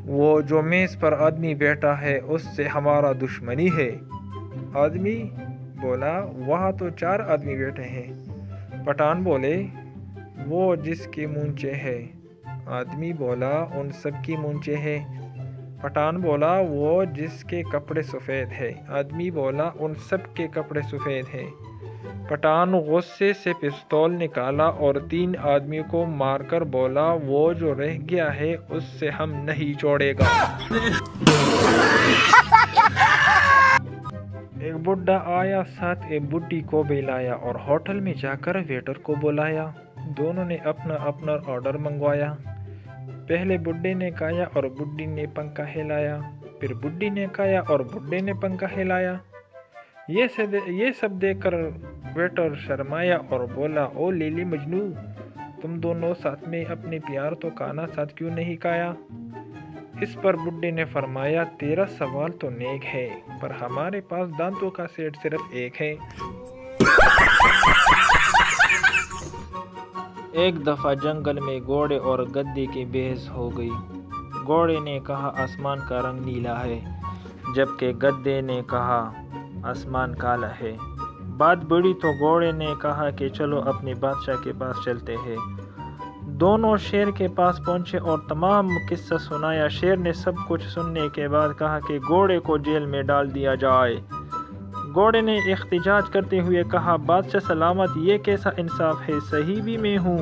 وہ جو میز پر آدمی بیٹھا ہے اس سے ہمارا دشمنی ہے۔ آدمی بولا وہاں تو 4 آدمی بیٹھے ہیں۔ پٹھان بولے وہ جس کی مونچھیں ہے۔ آدمی بولا ان سب کی مونچھیں ہیں۔ پٹھان بولا وہ جس کے کپڑے سفید ہیں۔ آدمی بولا ان سب کے کپڑے سفید ہیں۔ پٹھان غصے سے پستول نکالا اور 3 آدمی کو مار کر بولا وہ جو رہ گیا ہے اس سے ہم نہیں چھوڑے گا۔ ایک بڈھا آیا، ساتھ ایک بڈھی کو بھی لایا اور ہوٹل میں جا کر ویٹر کو بلایا۔ دونوں نے اپنا اپنا آرڈر منگوایا۔ پہلے بڈھے نے کھایا اور بڈھی نے پنکھا ہلایا، پھر بڈھی نے کھایا اور بڈھے نے پنکھا ہلایا۔ یہ سب دیکھ کر ویٹر شرمایا اور بولا او لیلی مجنو، تم دونوں ساتھ میں اپنے پیار تو کھانا ساتھ کیوں نہیں کھایا؟ اس پر بڈھے نے فرمایا تیرا سوال تو نیک ہے، پر ہمارے پاس دانتوں کا سیٹ صرف ایک ہے۔ ایک دفعہ جنگل میں گھوڑے اور گدھے کی بحث ہو گئی۔ گھوڑے نے کہا آسمان کا رنگ نیلا ہے، جبکہ گدھے نے کہا آسمان کالا ہے۔ بات بڑھی تو گھوڑے نے کہا کہ چلو اپنے بادشاہ کے پاس چلتے ہیں۔ دونوں شیر کے پاس پہنچے اور تمام قصہ سنایا۔ شیر نے سب کچھ سننے کے بعد کہا کہ گھوڑے کو جیل میں ڈال دیا جائے۔ گھوڑے نے احتجاج کرتے ہوئے کہا بادشاہ سلامت، یہ کیسا انصاف ہے، صحیح بھی میں ہوں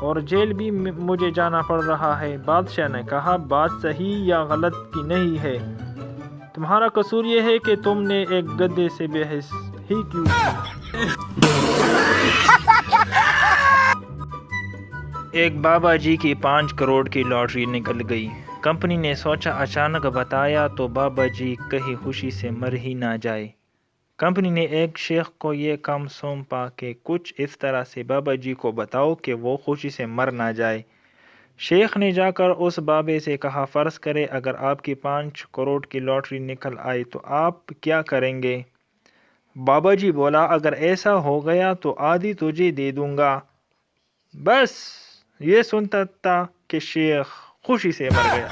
اور جیل بھی مجھے جانا پڑ رہا ہے۔ بادشاہ نے کہا بات صحیح یا غلط کی نہیں ہے، تمہارا قصور یہ ہے کہ تم نے ایک گدھے سے بحث ہی کیوں کی۔ ایک بابا جی کی 5 کروڑ کی لاٹری نکل گئی۔ کمپنی نے سوچا اچانک بتایا تو بابا جی کہیں خوشی سے مر ہی نہ جائے۔ کمپنی نے ایک شیخ کو یہ کام سونپا کہ کچھ اس طرح سے بابا جی کو بتاؤ کہ وہ خوشی سے مر نہ جائے۔ شیخ نے جا کر اس بابے سے کہا فرض کریں اگر آپ کی 5 کروڑ کی لاٹری نکل آئی تو آپ کیا کریں گے؟ بابا جی بولا اگر ایسا ہو گیا تو آدھی تجھے دے دوں گا۔ بس یہ سنتا تھا کہ شیخ خوشی سے مر گیا۔